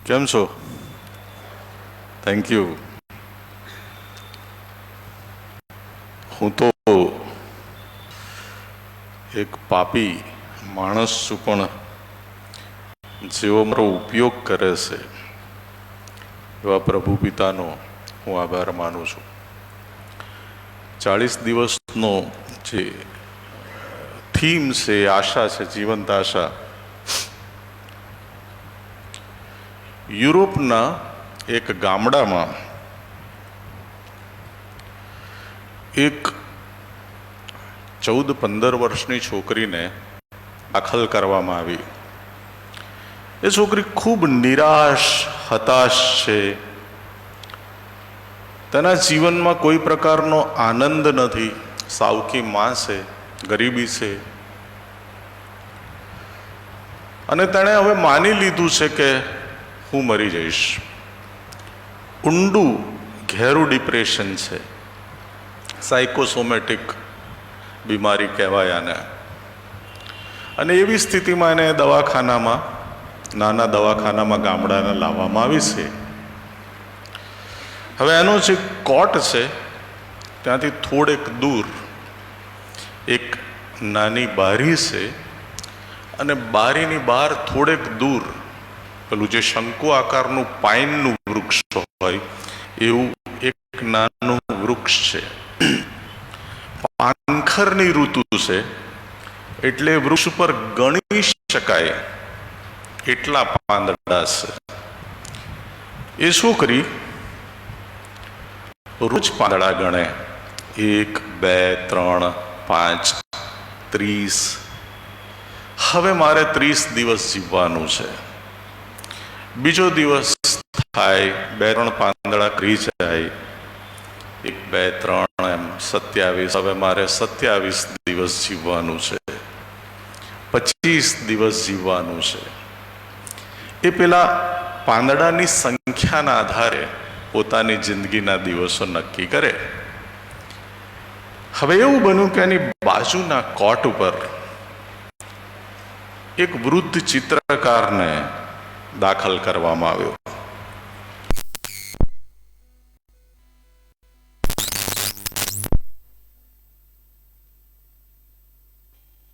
કેમ છો? Thank you. હું તો એક પાપી માણસ છું, પણ જેવો મારો ઉપયોગ કરે છે એવા પ્રભુ પિતાનો હું આભાર માનું છું. 40 દિવસનો જે થીમ છે, આશા છે, જીવંત આશા. યુરોપના એક ગામડામાં એક 14-15 વર્ષની છોકરીને દાખલ કરવામાં આવી. એ છોકરી ખૂબ નિરાશ, હતાશ છે. તેના જીવનમાં કોઈ પ્રકારનો આનંદ નથી. સાવકી માં છે, ગરીબી છે, અને તેણે હવે માની લીધું છે કે હું મરી જઈશ. ઊંડું ઘેરું ડિપ્રેશન છે, સાયકોસોમેટિક બીમારી કહેવાય આને. અને એવી સ્થિતિમાં એને દવાખાનામાં, નાના દવાખાનામાં ગામડાને લાવવામાં આવી છે. હવે એનો જે કોટ છે ત્યાંથી થોડેક દૂર એક નાની બારી છે, અને બારીની બહાર થોડેક દૂર પેલું જે શંકુ આકારનું પાઇનનું વૃક્ષ હોય એવું એક નાનું વૃક્ષ છે. પાનખરની ઋતુ છે એટલે વૃક્ષ પર ગણી શકાય એટલા પાંદડા છે. એ છોકરી રોજ પાંદડા ગણે. 1, 2, 3, 5, 30. હવે મારે 30 દિવસ જીવવાનું છે. બીજો દિવસ થાય, 2-3 પાંદડા કરી જાય, 1, 2, 3 એમ 27. હવે મારે 27 દિવસ જીવવાનું છે, 25 દિવસ જીવવાનું છે. એ પેલા પાંદડાની સંખ્યાના આધારે પોતાની જિંદગીના દિવસો નક્કી કરે. હવે એવું બન્યું કે એની બાજુના કોટ ઉપર એક વૃદ્ધ ચિત્રકારને દાખલ કરવામાં આવ્યો.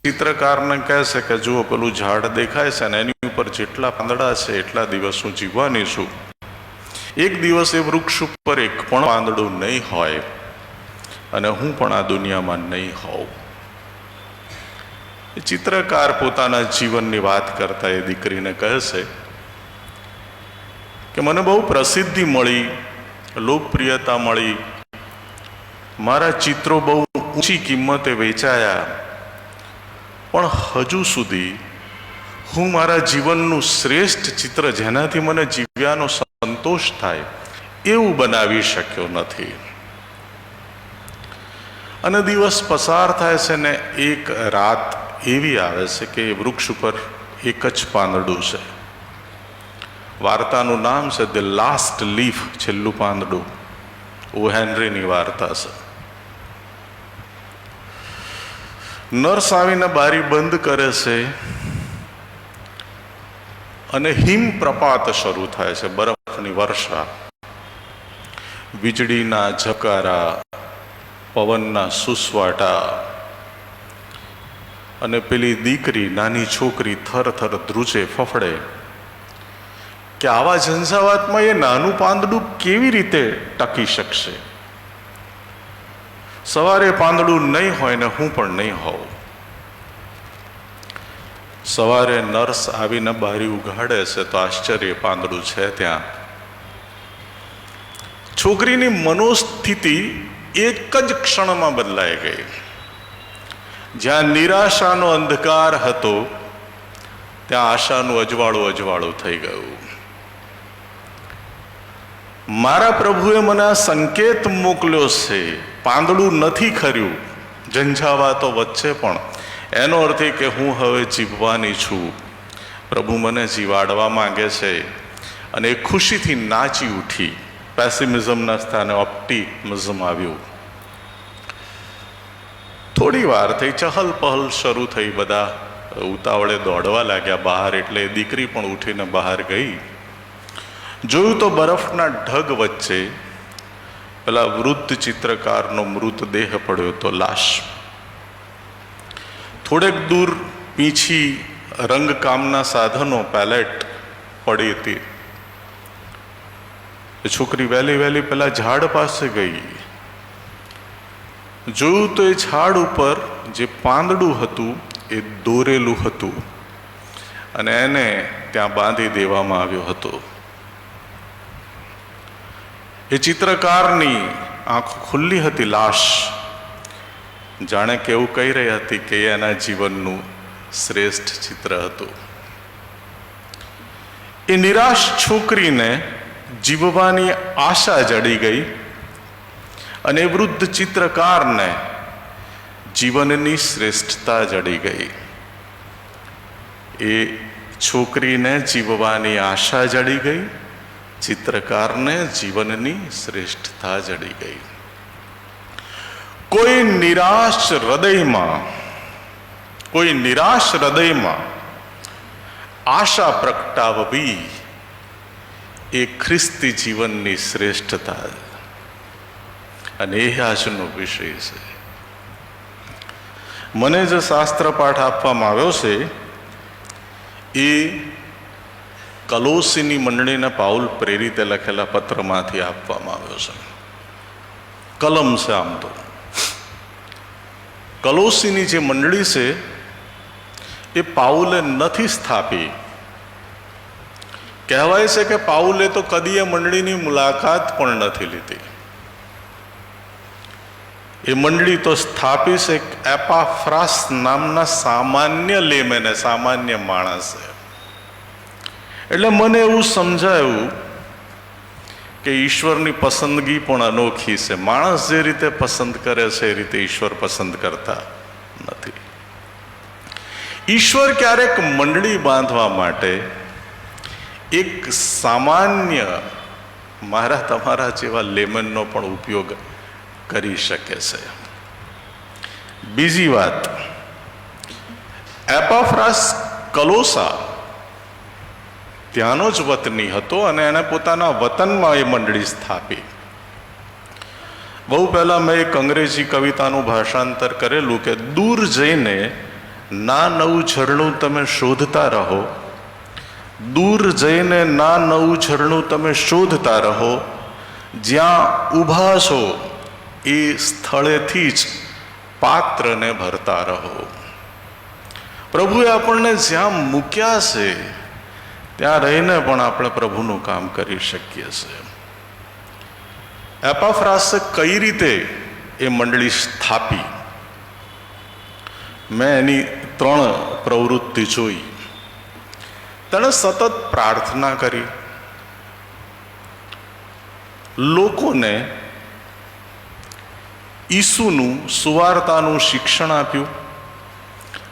ચિત્રકારને કહે છે કે જુઓ, પેલું ઝાડ દેખાય છે ને, એની ઉપર જેટલા પાંદડા છે એટલા દિવસ હું જીવવાની છું. એક દિવસ એ વૃક્ષ ઉપર એક પણ પાંદડું નહીં હોય, અને હું પણ આ દુનિયામાં નહીં હોઉં. એ ચિત્રકાર પોતાના જીવનની વાત કરતા એ દીકરીને કહે છે કે મને બહુ પ્રસિદ્ધિ મળી, લોકપ્રિયતા મળી, મારા ચિત્રો બહુ ઊંચી કિંમતે વેચાયા, પણ હજુ સુધી હું મારા જીવનનું શ્રેષ્ઠ ચિત્ર, જેનાથી મને જીવ્યાનો સંતોષ થાય, એવું બનાવી શક્યો નથી. અને દિવસ પસાર થાય છે ને એક રાત એવી આવે છે કે એ વૃક્ષ ઉપર એક જ પાંદડું છે. વાર્તાનું નામ છે ધ લાસ્ટ લીફ, છેલ્લું પાંદડું. ઓ હેનરીની વાર્તા છે. નર્સ આવીને બારી બંધ કરે છે અને હિમપ્રપાત શરૂ થાય છે, બરફની વર્ષા, વીજળીના ઝકારા, પવનના સુસવાટા. અને પેલી દીકરી, નાની છોકરી થર થર ધ્રુજે, ફફડે કે આવા ઝંઝાવાતમાં એ નાનું પાંદડું કેવી રીતે ટકી શકશે. સવારે પાંદડું નહીં હોય ને હું પણ નહીં હોઉં. સવારે નર્સ આવીને બારી ઉઘાડે છે તો આશ્ચર્ય, પાંદડું છે ત્યાં. છોકરીની મનોસ્થિતિ એક જ ક્ષણમાં બદલાઈ ગઈ. જ્યાં નિરાશાનો અંધકાર હતો ત્યાં આશાનું અજવાળું અજવાળું થઈ ગયું. મારા પ્રભુએ મને આ સંકેત મોકલ્યો છે, પાંદડું નથી ખર્યું ઝંઝાવાતો વચ્ચે, પણ એનો અર્થ એ કે હું હવે જીવવાની છું. પ્રભુ મને જીવાડવા માંગે છે. અને એ ખુશીથી નાચી ઉઠી. પેસિમિઝમના સ્થાને ઓપ્ટિમિઝમ આવ્યું. થોડી વાર થઈ, ચહલ પહલ શરૂ થઈ, બધા ઉતાવળે દોડવા લાગ્યા બહાર. એટલે દીકરી પણ ઉઠીને બહાર ગઈ. જોયું તો બરફના ઢગ વચ્ચે પેલા વૃદ્ધ ચિત્રકારનો મૃતદેહ પડ્યો હતો, લાશ. થોડેક દૂર પીછી રંગકામના સાધનો, પેલેટ પડી હતી. છોકરી વહેલી પેલા ઝાડ પાસે ગઈ. જોયું તો એ ઝાડ ઉપર જે પાંદડું હતું એ દોરેલું હતું અને એને ત્યાં બાંધી દેવામાં આવ્યો હતો. એ ચિત્રકારની આંખો ખુલ્લી હતી. લાશ જાણે કે એવું કહી રહી હતી કે એના જીવનનું શ્રેષ્ઠ ચિત્ર હતું. એ નિરાશ છોકરીને જીવવાની આશા જડી ગઈ અને વૃદ્ધ ચિત્રકારને જીવનની શ્રેષ્ઠતા જડી ગઈ. એ છોકરીને જીવવાની આશા જડી ગઈ, ચિત્રકારને જીવનની શ્રેષ્ઠતા જડી ગઈ. કોઈ નિરાશ હૃદયમાં આશા પ્રગટાવવી એ ખ્રિસ્તી જીવનની શ્રેષ્ઠતા અને એ આજનો વિષય છે. મને જે શાસ્ત્ર પાઠ આપવામાં આવ્યો છે એ કલોસીની મંડળીને પાઉલ પ્રેરિતે લખેલા પત્રમાંથી આપવામાં આવ્યો છે. કલમ છે આમ તો. કલોસીની જે મંડળી છે એ પાઉલે નથી સ્થાપી. કહેવાય છે કે પાઉલે તો કદી એ મંડળીની મુલાકાત પણ નથી લીધી. એ મંડળી તો સ્થાપી છે એપાફ્રાસ નામના સામાન્ય લેમેને, સામાન્ય માણસે. એટલે મને એવું સમજાયું કે ઈશ્વરની પસંદગી પણ અનોખી છે. માણસ જે રીતે પસંદ કરે છે એ રીતે ઈશ્વર પસંદ કરતા નથી. ઈશ્વર ક્યારેક મંડળી બાંધવા માટે એક સામાન્ય મારા તમારા જેવા લેમનનો પણ ઉપયોગ કરી શકે છે. બીજી વાત, એપાફ્રાસ કલોસા ત્યાંનો જ વતની હતો અને એને પોતાના વતનમાં એ મંડળી સ્થાપી. બહુ પહેલા મેં એક અંગ્રેજી કવિતાનું ભાષાંતર કરેલું કે દૂર જઈને ના નવું ઝરણું તમે શોધતા રહો, દૂર જઈને ના નવું ઝરણું તમે શોધતા રહો, જ્યાં ઊભા છો એ સ્થળેથી જ પાત્રને ભરતા રહો. પ્રભુએ આપણને જ્યાં મૂક્યા છે ત્યાં રહીને પણ આપણે પ્રભુનું કામ કરી શકીએ છીએ. એપાફ્રાસે કઈ રીતે એ મંડળી સ્થાપી, મેં એની 3 પ્રવૃત્તિ જોઈ. તેણે સતત પ્રાર્થના કરી, લોકોને ઈસુનું સુવાર્તાનું શિક્ષણ આપ્યું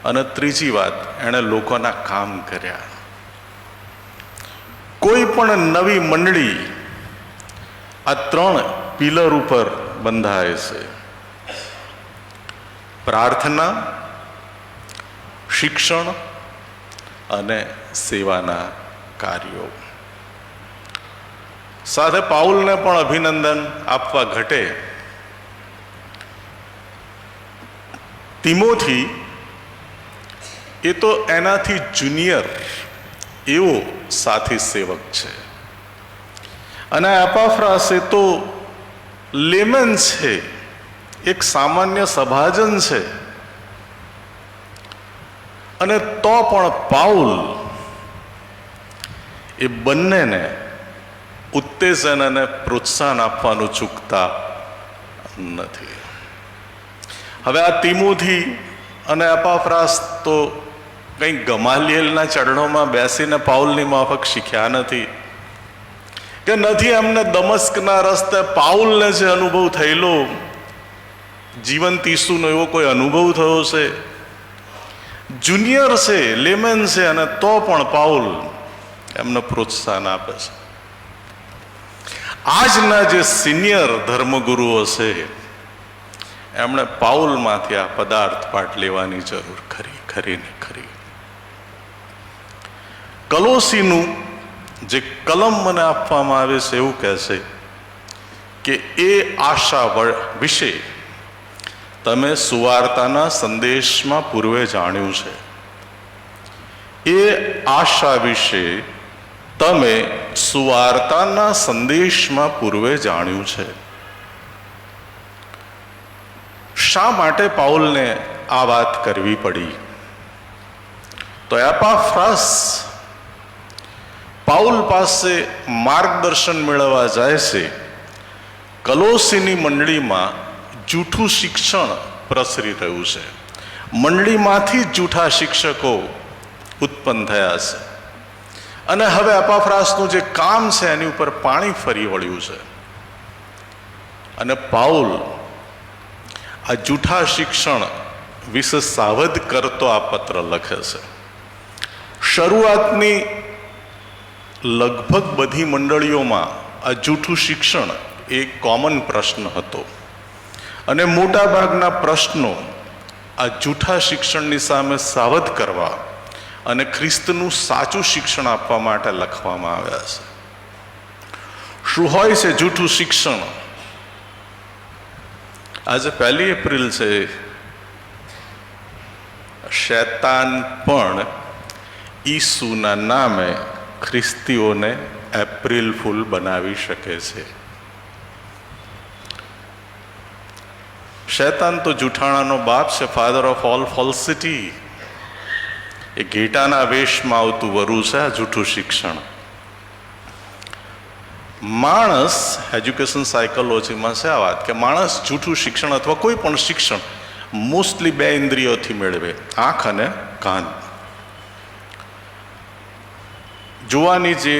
અને ત્રીજી વાત, એણે લોકોના કામ કર્યા. કોઈ પણ નવી મંડળી આ 3 પિલર ઉપર બંધાય છે: પ્રાર્થના, શિક્ષણ અને સેવાના કાર્યો. સાથે પાઉલને પણ અભિનંદન આપવા ઘટે. તિમોથી એ તો એનાથી જુનિયર એવો સાથી સેવક છે અને એપાફ્રાસ એ તો લેમન છે, એક સામાન્ય સભાજન છે. અને તો પણ પાઉલ એ બંનેને ઉત્તેજન અને પ્રોત્સાહન આપવાનું ચૂકતા નથી. હવે આ તિમોથી અને એપાફ્રાસ તો કંઈ ગમાલિયેલના ચરણોમાં બેસીને પાઉલની માફક શીખ્યા નથી, કે નથી એમને દમસ્કના રસ્તે પાઉલને જે અનુભવ થયેલો, જીવંત ઈસુનો એવો કોઈ અનુભવ થયો છે. જુનિયર છે, લેમેન છે, અને તો પણ પાઉલ એમને પ્રોત્સાહન આપે છે. આજના જે સિનિયર ધર્મગુરુઓ છે એમણે પાઉલમાંથી આ પદાર્થ પાઠ લેવાની જરૂર ખરી. કલોસીનું જે કલમ મને આપવામાં આવે છે એવું કહે છે કે એ આશા વિશે તમે સુવાર્તાના સંદેશમાં પૂર્વે જાણ્યું છે. એ આશા વિશે તમે સુવાર્તાના સંદેશમાં પૂર્વે જાણ્યું છે. શા માટે પાઉલને આ વાત કરવી પડી? તો એપાફ્રાસ પાઉલ પાસે માર્ગદર્શન મેળવવા જાય છે. કલોસીની મંડળીમાં જૂઠું શિક્ષણ પ્રસરી રહ્યું છે. મંડળીમાંથી જ જૂઠા શિક્ષકો ઉત્પન્ન થયા છે અને હવે એપાફ્રાસનું જે કામ છે એની ઉપર પાણી ફરી વળ્યું છે. અને પાઉલ આ જૂઠા શિક્ષણ વિશે સાવધ કરતો આ પત્ર લખે છે. શરૂઆતની લગભગ બધી મંડળીઓમાં આ જૂઠું શિક્ષણ એક કોમન પ્રશ્ન હતો અને મોટા ભાગના પ્રશ્નો આ જૂઠા શિક્ષણની સામે સાવધ કરવા અને ખ્રિસ્તનું સાચું શિક્ષણ આપવા માટે લખવામાં આવ્યા છે. શું હોય છે જૂઠું શિક્ષણ? આજે 1 એપ્રિલ છે. શૈતાન પણ ઈસુના નામે ખ્રિસ્તીઓને એપ્રિલ ફૂલ બનાવી શકે છે. શૈતાન તો જૂઠાણાનો બાપ છે, ફાધર ઓફ ઓલ ફોલ્સિટી. એ ઘેટાના વેશમાં આવતું વરુ છે આ જૂઠું શિક્ષણ. માણસ, એજ્યુકેશન સાયકોલોજીમાં છે આ વાત કે માણસ જૂઠું શિક્ષણ અથવા કોઈ પણ શિક્ષણ મોસ્ટલી 2 ઇન્દ્રિયોથી મેળવે, આંખ અને કાન. જોવાની જે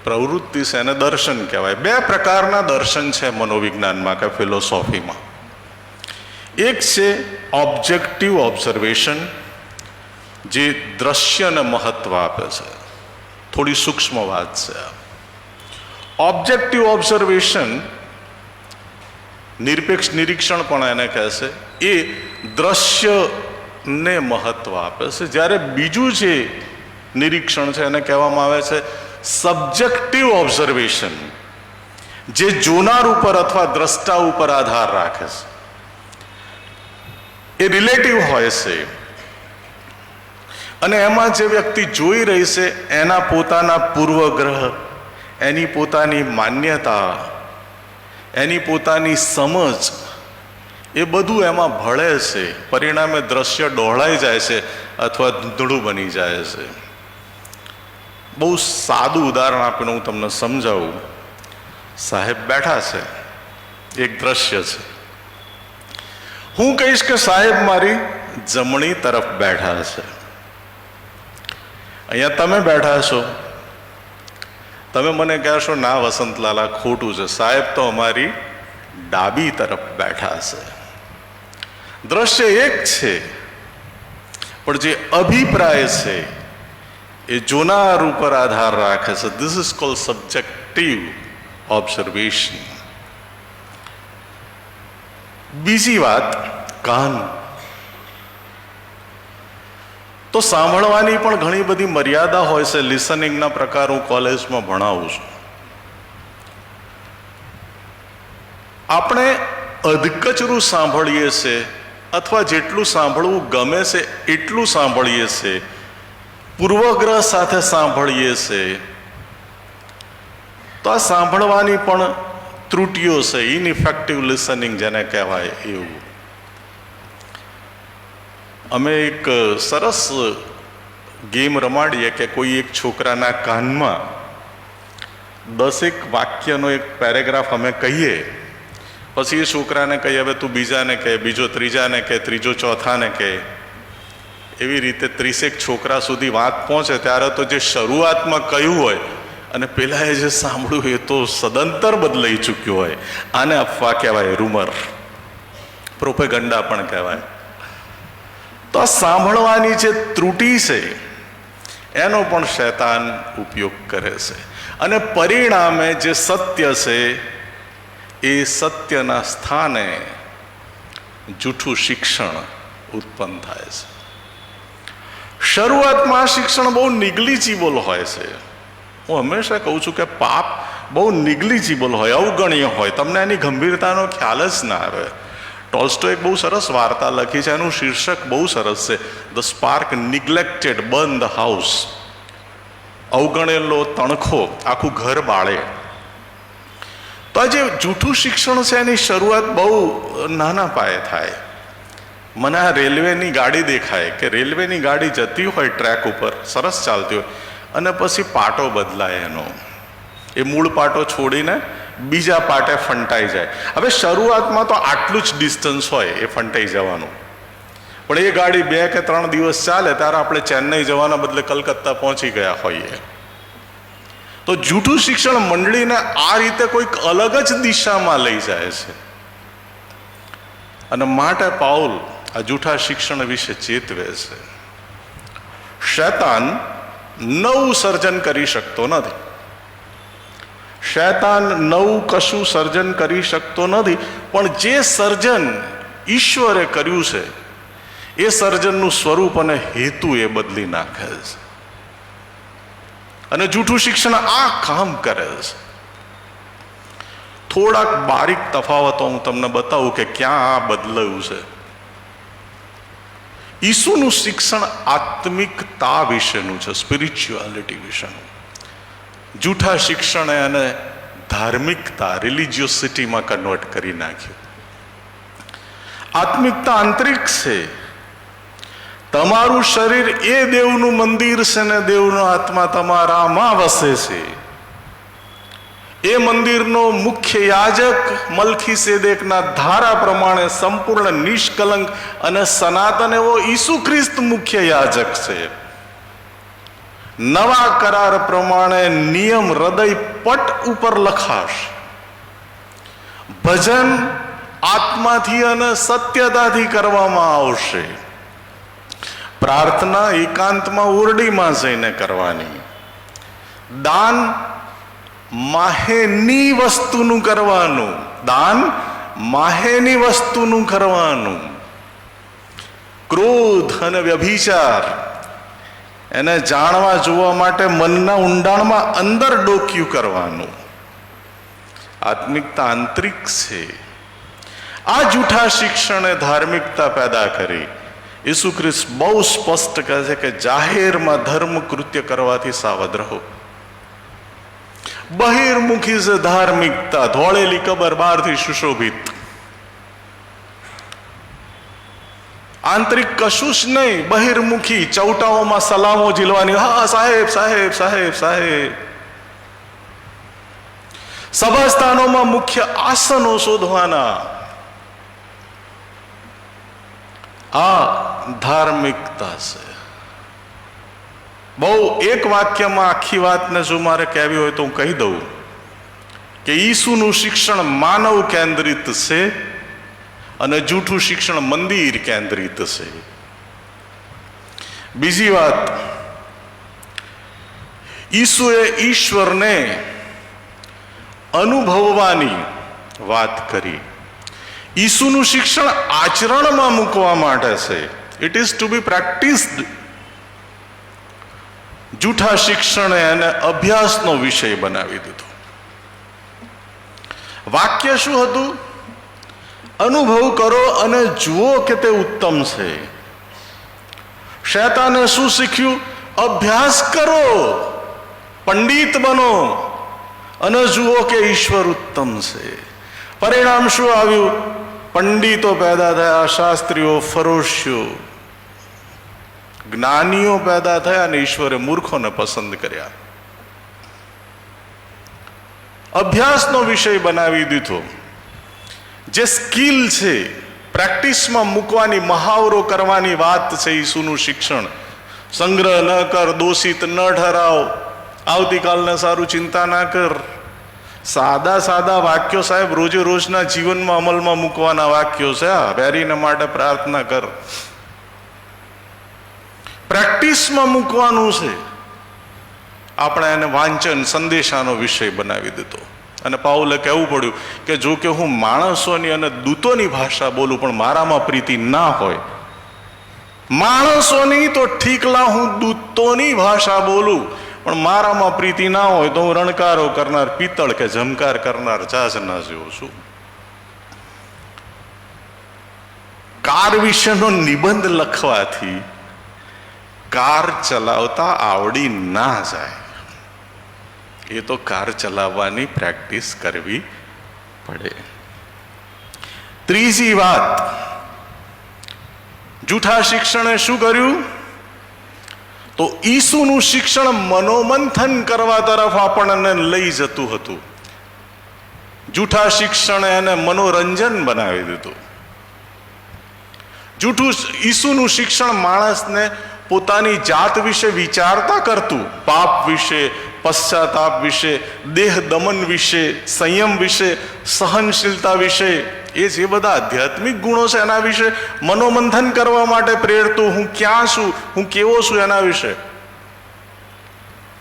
પ્રવૃત્તિ છે એને દર્શન કહેવાય. 2 પ્રકારના દર્શન છે મનોવિજ્ઞાનમાં કે ફિલોસોફીમાં. એક છે ઓબ્જેક્ટિવ ઓબ્ઝર્વેશન, જે દ્રશ્યને મહત્વ આપે છે. થોડી સૂક્ષ્મ વાત છે. ઓબ્જેક્ટિવ ઓબ્ઝર્વેશન, નિરપેક્ષ નિરીક્ષણ પણ એને કહે છે, એ દ્રશ્યને મહત્વ આપે છે. જ્યારે બીજું જે નિરીક્ષણ છે એને કહેવામાં આવે છે સબ્જેક્ટિવ ઓબ્ઝર્વેશન, જે જોનાર ઉપર અથવા દ્રષ્ટા ઉપર આધાર રાખે છે. એ રિલેટિવ હોય છે અને એમાં જે વ્યક્તિ જોઈ રહી છે એના પોતાના પૂર્વગ્રહ, એની પોતાની માન્યતા, એની પોતાની સમજ, એ બધું એમાં ભળે છે. પરિણામે દ્રશ્ય ડહોળાઈ જાય છે અથવા ધૂંધળું બની જાય છે. બહુ સાદું ઉદાહરણ આપીને હું તમને સમજાવું. સાહેબ બેઠા છે, એક દ્રશ્ય છે. હું કહીશ કે સાહેબ મારી જમણી તરફ બેઠા છે. અહીંયા તમે બેઠા છો, તમે મને કહેશો ના વસંતલાલા ખોટું છે, સાહેબ તો અમારી ડાબી તરફ બેઠા છે. દ્રશ્ય એક છે પણ જે અભિપ્રાય છે એ જોનાર ઉપર આધાર રાખે છે. This is called subjective observation. બીજી વાત, કાન. તો સાંભળવાની પણ ઘણી બધી મર્યાદા હોય છે. લિસનિંગના પ્રકાર હું કોલેજમાં ભણાવું છું. આપણે અધકચરું સાંભળીએ છીએ અથવા જેટલું સાંભળવું ગમે છે એટલું સાંભળીએ છીએ, પૂર્વગ્રહ સાથે સાંભળીએ છીએ. તો આ સાંભળવાની પણ ત્રુટીઓ છે, ઇનઇફેક્ટિવ લિસનિંગ જેને કહેવાય એવું. અમે એક સરસ ગેમ રમાડીએ કે કોઈ એક છોકરાના કાનમાં 10 વાક્યનો એક પેરેગ્રાફ અમે કહીએ, પછી એ છોકરાને કહીએ હવે તું બીજાને કહે, બીજો ત્રીજાને કહે, ત્રીજો ચોથાને કહે. એવી રીતે 30 છોકરા સુધી વાત પહોંચે ત્યારે તો જે શરૂઆતમાં કહ્યું હોય અને પેલાએ જે સાંભળ્યું એ તો સદંતર બદલાઈ ચૂક્યું હોય. આને અફવા કહેવાય, રૂમર, પ્રોપેગન્ડા પણ કહેવાય. તો આ સાંભળવાની જે ત્રુટી છે એનો પણ શૈતાન ઉપયોગ કરે છે અને પરિણામે જે સત્ય છે એ સત્યના સ્થાને જૂઠું શિક્ષણ ઉત્પન્ન થાય છે. શરૂઆતમાં આ શિક્ષણ બહુ નિગ્લિજિબલ હોય છે. હું હંમેશા કહું છું કે પાપ બહુ નિગ્લિજિબલ હોય, અવગણ્ય હોય, તમને એની ગંભીરતાનો ખ્યાલ જ ના આવે. ટોલ્સ્ટોએ એક બહુ સરસ વાર્તા લખી છે, એનું શીર્ષક બહુ સરસ છે, the spark neglected burn the house. અવગણેલો તણખો આખું ઘર બાળે. તો આ જે જૂઠું શિક્ષણ છે એની શરૂઆત બહુ નાના પાયે થાય. મને આ રેલવેની ગાડી દેખાય કે રેલવેની ગાડી જતી હોય ટ્રેક ઉપર, સરસ ચાલતી હોય, અને પછી પાટો બદલાય એનો, એ મૂળ પાટો છોડીને બીજા પાટે ફંટાઈ જાય. હવે શરૂઆતમાં તો આટલું જ ડિસ્ટન્સ હોય એ ફંટાઈ જવાનું, પણ એ ગાડી 2 કે 3 દિવસ ચાલે ત્યારે આપણે ચેન્નઈ જવાના બદલે કલકત્તા પહોંચી ગયા હોઈએ. તો જૂઠું શિક્ષણ મંડળીને આ રીતે કોઈક અલગ જ દિશામાં લઈ જાય છે. અને માટે પાઉલ આ જૂઠા શિક્ષણ વિશે ચેતવે છે. શૈતાન નવું સર્જન કરી શકતો નથી. શૈતાન નવું કશું સર્જન કરી શકતો નથી, પણ જે સર્જન ઈશ્વરે કર્યું છે એ સર્જનનું સ્વરૂપ અને હેતુ એ બદલી નાખે છે. અને જૂઠું શિક્ષણ આ કામ કરે છે. થોડાક બારીક તફાવતો હું તમને બતાવું કે ક્યાં આ બદલાયું છે. ઈસુનું શિક્ષણ આત્મિકતા વિશેનું છે, સ્પિરિચ્યુઆલિટી વિશેનું. જૂઠા શિક્ષણે એને ધાર્મિકતા, રિલિજિયોસિટીમાં કન્વર્ટ કરી નાખ્યું. આત્મિકતા આંતરિક છે. તમારું શરીર એ દેવનું મંદિર છે ને દેવનો આત્મા તમારામાં વસે છે. એ મંદિરનો મુખ્ય યાજક મલ્ખીસેદેકના ધારા પ્રમાણે સંપૂર્ણ નિષ્કલંક અને સનાતન એવો ઈસુ ખ્રિસ્ત મુખ્ય યાજક છે. નવા કરાર પ્રમાણે નિયમ હૃદય પટ ઉપર લખાશે. ભજન આત્માથી અને સત્યતાથી કરવામાં આવશે. પ્રાર્થના એકાંતમાં ઓરડીમાં જઈને કરવાની. દાન માહેની વસ્તુનું કરવાનું. દાન માહેની વસ્તુનું કરવાનું. ક્રોધ અને વ્યભિચાર એને જાણવા જોવા માટે મનના ઊંડાણમાં અંદર ડોક્યું કરવાનું. આત્મિકતા આંતરિક છે. આ જૂઠા શિક્ષણે ધાર્મિકતા પેદા કરી. ઈસુ ખ્રિસ્ત બહુ સ્પષ્ટ કહે છે કે જાહેરમાં ધર્મ કૃત્ય કરવાથી સાવધ રહો. બહિર્મુખી છે ધાર્મિકતા, ધોળેલી કબર બહારથી સુશોભિત, આંતરિક કશું જ નહીં. બહિર્મુખી ચૌટાઓમાં સલામો ઝીલવાની, હા સાહેબ સાહેબ સાહેબ સાહેબ. સભાસ્થાનોમાં મુખ્ય આસનો શોધવાના. આ ધાર્મિકતા છે. બહુ એક વાક્યમાં આખી વાતને જો મારે કહેવી હોય તો હું કહી દઉં કે ઈસુનું શિક્ષણ માનવ કેન્દ્રિત છે અને જૂઠું શિક્ષણ મંદિર કેન્દ્રિત છે. બીજી વાત, ઈસુએ ઈશ્વરને અનુભવવાની વાત કરી. ઈસુનું શિક્ષણ આચરણમાં મૂકવા માટે છે. ઇટ ઇઝ ટુ બી પ્રેક્ટિસ્ડ. જૂઠા શિક્ષણે એને અભ્યાસનો વિષય બનાવી દીધો. વાક્ય શું હતું? અનુભવ કરો અને જુઓ કે તે ઉત્તમ છે. શૈતાને શું શીખ્યું? અભ્યાસ કરો, પંડિત બનો અને જુઓ કે ઈશ્વર ઉત્તમ છે. પરિણામ શું આવ્યું? પંડિતો પેદા થયા, શાસ્ત્રીઓ, ફરોશીઓ, જ્ઞાનીઓ પેદા થયા અને ઈશ્વરે મૂર્ખોને પસંદ કર્યા. અભ્યાસનો વિષય બનાવી દીધો. જે સ્કિલ છે, પ્રેક્ટિસમાં મૂકવાની, મહાવરો કરવાની વાત છે ઈસુનું શિક્ષણ. સંગ્રહ ન કર, દોષિત ન ઠરાવ, આવતીકાલને સારું ચિંતા ના કર. સાદા સાદા વાક્યો સાહેબ, રોજે રોજના જીવનમાં અમલમાં મૂકવાના વાક્યો છે. વેરીને માટે પ્રાર્થના કર. પ્રેક્ટિસમાં મૂકવાનું છે. આપણે એને વાંચન, સંદેશાનો વિષય બનાવી દીધો. અને પાઉલે કહેવું પડ્યું કે જો કે હું માણસોની અને દૂતોની ભાષા બોલું પણ મારામાં પ્રીતિ ના હોય, માણસોની તો ઠીકલા હું દૂતોની ભાષા બોલું પણ મારામાં પ્રીતિ ના હોય તો હું રણકારો કરનાર પિત્તળ કે ઝમકાર કરનાર જાજના જેવો છું. કાર વિશેનો નિબંધ લખવાથી કાર ચલાવતા આવડી ના જાય. એ તો કાર ચલાવવાની પ્રેક્ટિસ કરવી પડે. ત્રીજી વાત, જૂઠા શિક્ષણે શું કર્યું? તો ઈસુનું શિક્ષણ મનોમંથન કરવા તરફ આપણને લઈ જતું હતું. જૂઠા શિક્ષણે એને મનોરંજન બનાવી દીધું. જૂઠું ઈસુનું શિક્ષણ માણસને પોતાની જાત વિશે વિચારતા કરતું, પાપ વિશે, પશ્ચાતાપ વિશે, દેહ દમન વિશે, સંયમ વિશે, સહનશીલતા વિશે, એ જે બધા આધ્યાત્મિક ગુણો છે એના વિશે મનોમંથન કરવા માટે પ્રેરતું. હું ક્યાં છું, હું કેવો છું એના વિશે.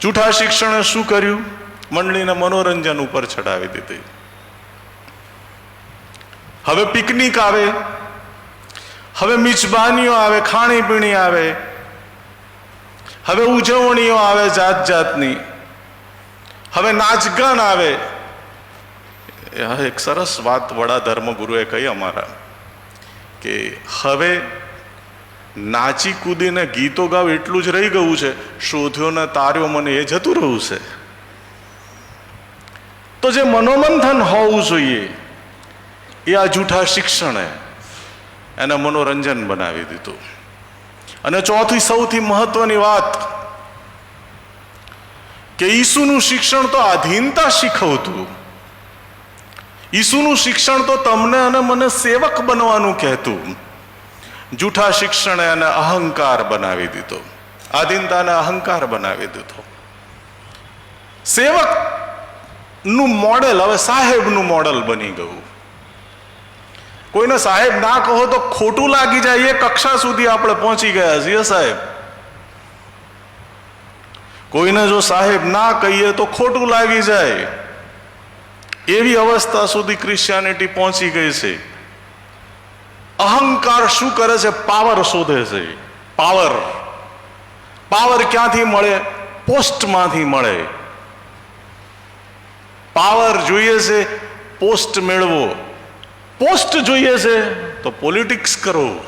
જૂઠા શિક્ષણે શું કર્યું? મંડળીને મનોરંજન ઉપર ચડાવી દીધી. હવે પિકનિક આવે, હવે મિજબાનીઓ આવે, ખાણીપીણી આવે, હવે ઉજવણીઓ આવે જાત જાતની, હવે નાચગાન આવે. એક સરસ વાત વડા ધર્મગુરુએ કહી અમારા, કે હવે નાચી કૂદીને ગીતો ગાવ એટલું જ રહી ગયું છે, શોધ્યો ને તાર્યો મને એ જતું રહ્યું છે. તો જે મનોમંથન હોવું જોઈએ એ આ જૂઠા શિક્ષણે એને મનોરંજન બનાવી દીધું. અને ચોથી સૌથી મહત્વની વાત, કે ઈસુનું શિક્ષણ તો આધીનતા શીખવતું. ઈસુનું શિક્ષણ તો તમને અને મને સેવક બનવાનું કહેતું. જૂઠા શિક્ષણે એને અહંકાર બનાવી દીધો, આધીનતાને અહંકાર બનાવી દીધો. સેવકનું મોડેલ હવે સાહેબનું મોડેલ બની ગયું. કોઈને સાહેબ ના કહો તો ખોટું લાગી જાય, એ કક્ષા સુધી આપણે પહોંચી ગયા છીએ સાહેબ. કોઈને જો સાહેબ ના કહીએ તો ખોટું લાગી જાય, એવી અવસ્થા સુધી ક્રિશ્ચિયાનિટી પહોંચી ગઈ છે. અહંકાર શું કરે છે? પાવર શોધે છે. પાવર ક્યાંથી મળે? પોસ્ટમાંથી મળે. પાવર જોઈએ છે, પોસ્ટ મેળવો. પોસ્ટ જોઈએ છે તો પોલિટિક્સ કરો.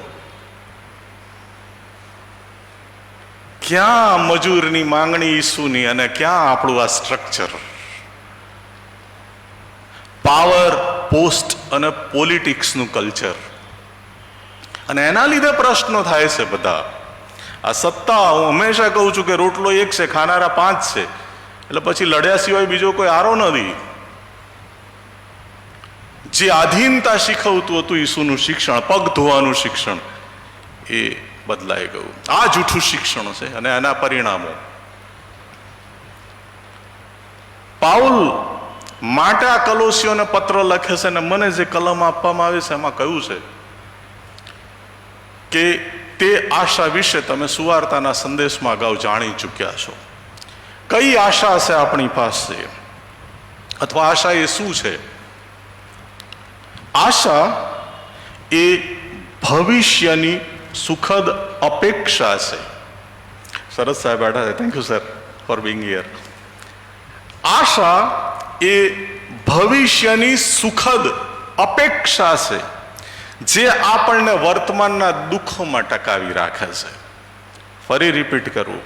ક્યાં મજૂરની માંગણી ઈસુની અને ક્યાં આપણું આ સ્ટ્રક્ચર? પાવર, પોસ્ટ અને પોલિટિક્સનું કલ્ચર. અને એના લીધે પ્રશ્નો થાય છે બધા. આ સત્તા, હું હંમેશા કહું છું કે રોટલો એક છે, ખાનારા 5 છે, એટલે પછી લડ્યા સિવાય બીજો કોઈ આરો નથી. જે આધીનતા શીખવતું હતું ઈસુનું શિક્ષણ, પગ ધોવાનું શિક્ષણ, એ બદલાઈ ગયું. આ જૂઠું શિક્ષણ છે અને એના પરિણામો. પાઉલ માટે આ કલોસીઓને પત્ર લખે છે, અને મને જે કલમ આપવામાં આવી છે એમાં કહ્યું છે કે તે આશા વિશે તમે સુવાર્તાના સંદેશમાં અગાઉ જાણી ચૂક્યા છો. કઈ આશા છે આપણી પાસે, અથવા આશા એ શું છે? આશા એ ભવિષ્યની સુખદ અપેક્ષા છે. સરસ સાહેબ બેઠા છે, thank you sir for being here. આશા એ ભવિષ્યની સુખદ અપેક્ષા છે જે આપણને વર્તમાનના દુઃખોમાં ટકાવી રાખે છે. ફરી રિપીટ કરું,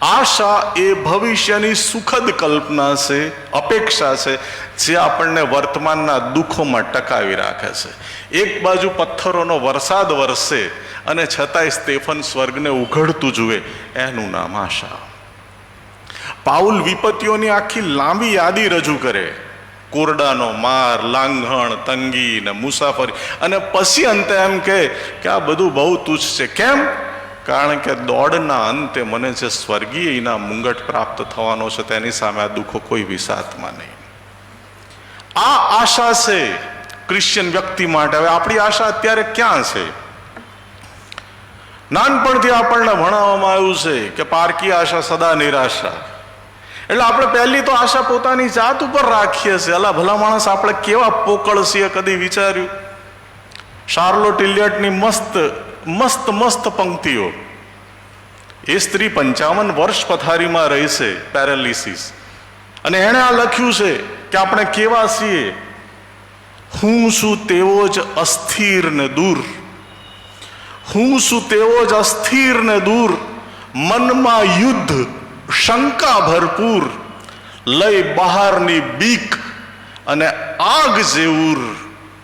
આશા એ ભવિષ્યની સુખદ કલ્પના છે, અપેક્ષા છે જે આપણને વર્તમાનના દુઃખોમાં ટકાવી રાખે છે. એક બાજુ પથ્થરોનો વરસાદ વરસે અને છતાંય સ્ટેફન સ્વર્ગને ઉઘડતું જુએ, એનું નામ આશા. પાઉલ વિપત્તિઓની આખી લાંબી યાદી રજૂ કરે, કોરડાનો માર, લાંઘણ, તંગી ને મુસાફરી, અને પછી અંતે એમ કહે કે આ બધું બહુ તુચ્છ છે. કેમ? કારણ કે દોડના અંતે મને જે સ્વર્ગીય ઇનામ મુંગટ પ્રાપ્ત થવાનો છે તેની સામે આ દુઃખો કોઈ વિસાતમાં નહીં. આ આશા છે ક્રિશ્ચિયન વ્યક્તિ માટે. હવે આપણી આશા અત્યારે ક્યાં છે? નાનપણથી આપણને ભણાવવામાં આવ્યું છે કે પારકી આશા સદા નિરાશા. એટલે આપણે પહેલી તો આશા પોતાની જાત ઉપર રાખીએ છીએ. અલા ભલા માણસ, આપણે કેવા પોકળ છીએ, કદી વિચાર્યું? શાર્લોટ ઇલિયટની મસ્ત મસ્ત મસ્ત પંક્તિઓ. એ સ્ત્રી 55 વર્ષ પથારીમાં રહી છે, પેરાલિસિસ, અને એણે આ લખ્યું છે કે આપણે કેવા છીએ. હું છું તેવો જ અસ્થિર ને દૂર, હું છું તેવો જ અસ્થિર ને દૂર, મનમાં યુદ્ધ શંકા ભરપૂર, લઈ બહારની બીક અને આગ જેવું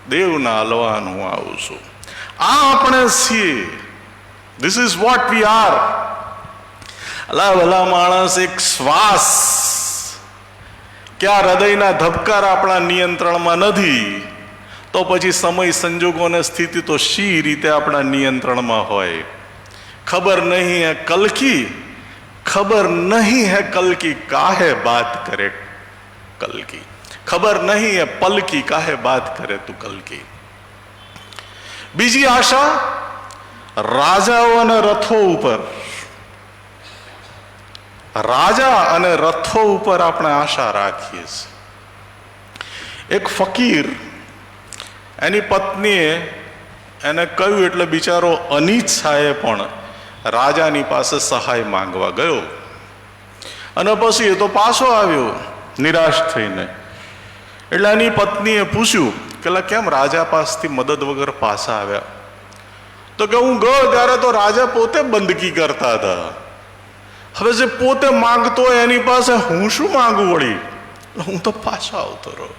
દેવના હલવાન હું આવું છું. આ આપણે છીએ. This is what we are. અલા ભલા માણસ, એક શ્વાસ કે આ હૃદયના ધબકારા આપણા નિયંત્રણમાં નથી, તો પછી સમય સંજોગો અને સ્થિતિ તો શી રીતે આપણા નિયંત્રણમાં હોય? ખબર નહીં હે કલ કી, ખબર નહીં હે કલ કી, કાહે બાત કરે કલ કી, ખબર નહીં હે પલ કી, કાહે બાત કરે તું કલ કી. બીજી આશા રાજાઓ અને રથો ઉપર. રાજા અને રથો ઉપર આપણે આશા રાખીએ છીએ. એક ફકીર, એની પત્નીએ એને કહ્યું એટલે બિચારો અનિચ્છાએ પણ રાજાની પાસે સહાય માંગવા ગયો, અને પછી એ તો પાછો આવ્યો નિરાશ થઈને. એટલે એની પત્નીએ પૂછ્યું કે કેમ રાજા પાસેથી મદદ વગર પાછા આવ્યા? તો કે હું ગયો ત્યારે તો રાજા પોતે બંદગી કરતા હતા. હવે જે પોતે માંગતો હોય એની પાસે હું શું માંગુ વળી? હું તો પાછો આવતો રહ્યો.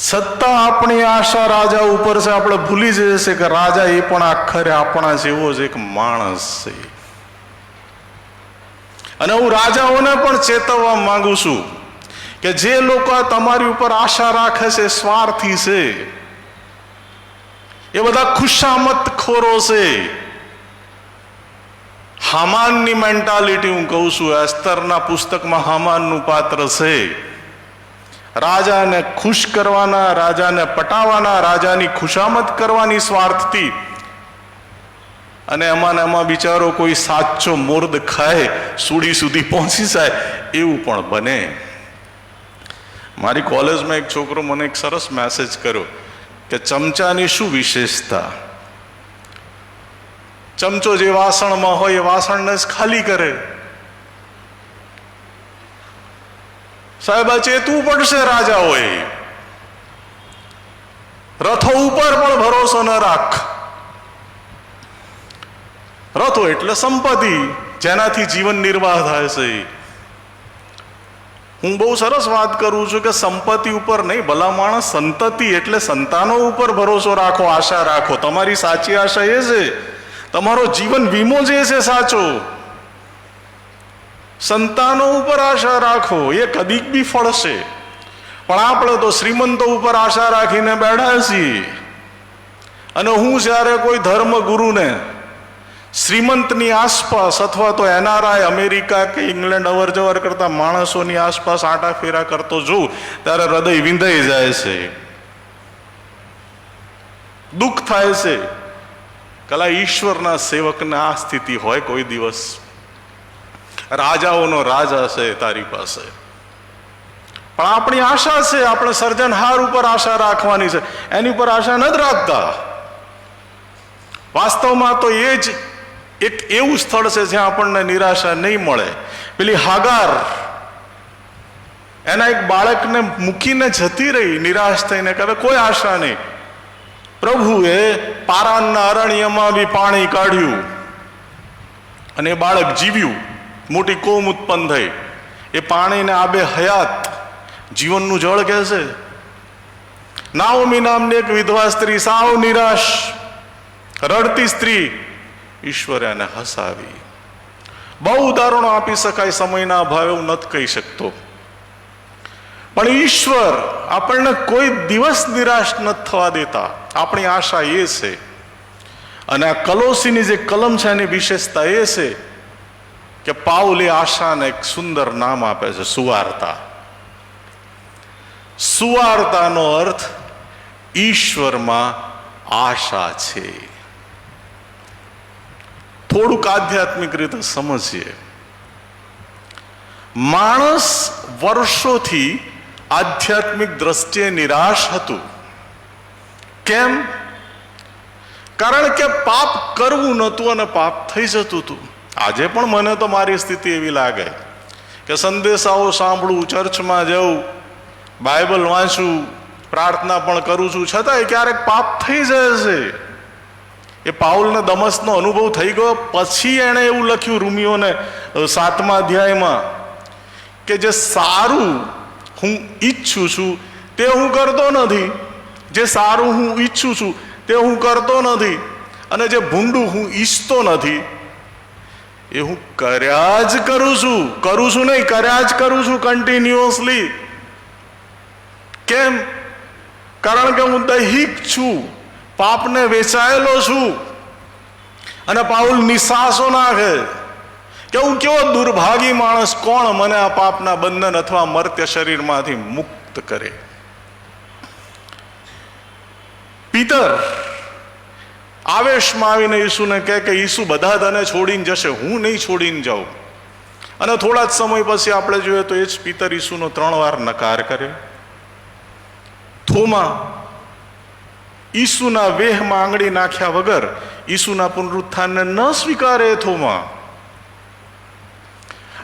છતાં આપણી આશા રાજા ઉપર છે. આપણે ભૂલી જઈએ છીએ કે રાજા એ પણ આખરે આપણા જેવો જ એક માણસ છે. અને હું રાજાઓને પણ ચેતવવા માંગુ છું કે જે લોકો તમારી ઉપર આશા રાખે છે સ્વાર્થી છે, એ બધા ખુશામત ખોરો છે. હામાનની મેન્ટાલિટી હું કહું છું. એસ્તરના પુસ્તકમાં હામાનનું પાત્ર છે. રાજાને ખુશ કરવાના, રાજાને પટાવવાના, રાજાની ખુશામત કરવાની સ્વાર્થથી, અને એમાં બિચારો કોઈ સાચો મોર્દ ખાય, સુડી સુધી પહોંચી જાય એવું પણ બને. મારી કોલેજમાં એક છોકરો મને એક સરસ મેસેજ કર્યો કે ચમચાની શું વિશેષતા? ચમચો જે વાસણમાં હોય એ વાસણને જ ખાલી કરે. સાહેબ, આ ચેતવું પડશે રાજાઓએ. રથો ઉપર પણ ભરોસો ન રાખ. રથો એટલે સંપત્તિ, જેનાથી જીવન નિર્વાહ થાય છે. હું બહુ સરસ વાત કરું છું કે સંપત્તિ ઉપર નહીં, ભલા માણસ, સંતતિ એટલે સંતાનો ઉપર ભરોસો રાખો, આશા રાખો. તમારી સાચી આશા એ છે, તમારો જીવન વીમો જે છે સાચો. સંતાનો ઉપર આશા રાખો, એ કદીક બી ફળશે. પણ આપણે તો શ્રીમંતો ઉપર આશા રાખીને બેઠા છીએ. અને હું જ્યારે કોઈ ધર્મગુરુને શ્રીમંતની આસપાસ અથવા તો NRI અમેરિકા કે ઇંગ્લેન્ડ અવર જવર કરતા માણસોની આસપાસ આંટા ફેરા કરતો જોઉં ત્યારે હૃદય વિંધાઈ જાય છે, દુઃખ થાય છે. કલા ઈશ્વરના સેવકને આ સ્થિતિ હોય કોઈ દિવસ? રાજાઓનો રાજા છે તારી પાસે, પણ આપણી આશા છે, આપણે સર્જનહાર ઉપર આશા રાખવાની છે, એની ઉપર આશા ન જ રાખતા. વાસ્તવમાં તો એ જ એક એવું સ્થળ છે જ્યાં આપણને નિરાશા નહીં મળે. પેલી હાગાર એના એક બાળકને મૂકીને જતી રહી નિરાશ થઈને, કે હવે કોઈ આશા નહીં. પ્રભુએ પારાનના અરણ્યમાં બી પાણી કાઢ્યું અને એ બાળક જીવ્યું, મોટી કોમ ઉત્પન્ન થઈ. એ પાણીને આબે હયાત, જીવનનું જળ કહે છે. નાઓમી નામની એક વિધવા સ્ત્રી, સાવ નિરાશ, રડતી સ્ત્રી, ઈશ્વરે એને હસાવી. બહુ ઉદાહરણો આપી શકાય, સમયના અભાવે હું નથી કહી શકતો. પણ ઈશ્વર આપણને કોઈ દિવસ નિરાશ નથી થવા દેતા. આપણી આશા એ છે. અને આ કલોસીની જે કલમ છે એની વિશેષતા એ છે કે પાઉલ એ આશાને એક સુંદર નામ આપે છે, સુવાર્તા. સુવાર્તાનો અર્થ ઈશ્વરમાં આશા છે. થોડુંક આધ્યાત્મિક રીતે સમજીએ. માણસ વર્ષોથી આધ્યાત્મિક દ્રષ્ટિએ નિરાશ હતું. કેમ? કારણ કે પાપ કરવું નહોતું અને પાપ થઈ જતું હતું. આજે પણ મને તો મારી સ્થિતિ એવી લાગે કે સંદેશાઓ સાંભળું, ચર્ચમાં જવું, બાઇબલ વાંચું, પ્રાર્થના પણ કરું છું, છતાંય ક્યારેક પાપ થઈ જાય છે. એ પાઉલને દમસ્કનો અનુભવ થઈ ગયો પછી એણે એવું લખ્યું રોમીયોને 7મા અધ્યાયમાં કે જે સારું હું ઈચ્છું છું તે હું કરતો નથી, જે સારું હું ઈચ્છું છું તે હું કરતો નથી, અને જે ભૂંડું હું ઈચ્છતો નથી એ હું કર્યા જ કરું છું નહીં, કર્યા જ કરું છું કન્ટિન્યુઅસલી. કેમ? કારણ કે હું દૈહિક છું, પાપને વેચાયેલો છું. અને પાઉલ નિશાસો નાખે કે હું કેવો દુર્ભાગી માણસ, કોણ મને આ પાપના બંધન અથવા મર્ત્ય શરીરમાંથી મુક્ત કરે. પિતર આવેશમાં આવીને ઈસુને કહે કે ઈસુ બધા તને છોડીને જશે, હું નહીં છોડીને જાઉં. અને થોડા જ સમય પછી આપણે જોઈએ તો એ જ પિતર ઈસુનો 3 વાર નકાર કરે. થોમા ઈસુના વેહમાં આંગળી નાખ્યા વગર ઈસુના પુનરુત્થાનને ન સ્વીકારે. થોમા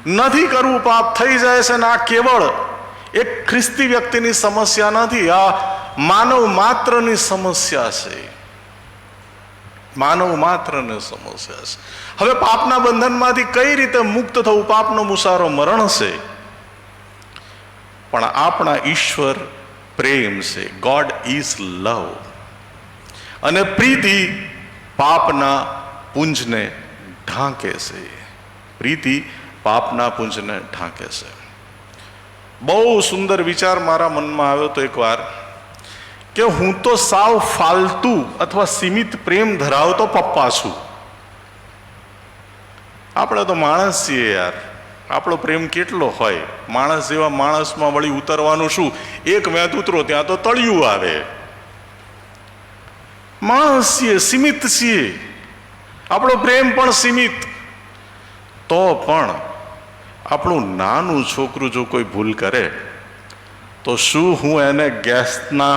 નથી કરવું, પાપ થઈ જાય છે. ને આ કેવળ એક ખ્રિસ્તી વ્યક્તિની સમસ્યા નથી, આ માનવ માત્રની સમસ્યા છે. માનવ માત્રની સમસ્યા છે. હવે પાપના બંધનમાંથી કઈ રીતે મુક્ત થવું? પાપનો મુસારો મરણ છે, પણ આપણા ઈશ્વર પ્રેમ છે. ગોડ ઇઝ લવ. અને પ્રીતિ પાપના પુંજને ઢાંકે છે. પ્રીતિ પાપના પુંજને ઢાંકે છે. બહુ સુંદર વિચાર મારા મનમાં આવ્યો તો એકવાર કે હું તો સાવ ફાલતુ અથવા સીમિત પ્રેમ ધરાવતો પપ્પા છું. આપણે તો માણસ છીએ યાર, આપણો પ્રેમ કેટલો હોય. માણસ જેવા માણસમાં વળી ઉતરવાનું શું? એક મેં ઉતરો ત્યાં તો તળિયું આવે. માણસ છીએ, સીમિત છીએ, આપણો પ્રેમ પણ સીમિત. તો પણ આપણું નાનું છોકરું જો કોઈ ભૂલ કરે તો શું હું એને ગેસના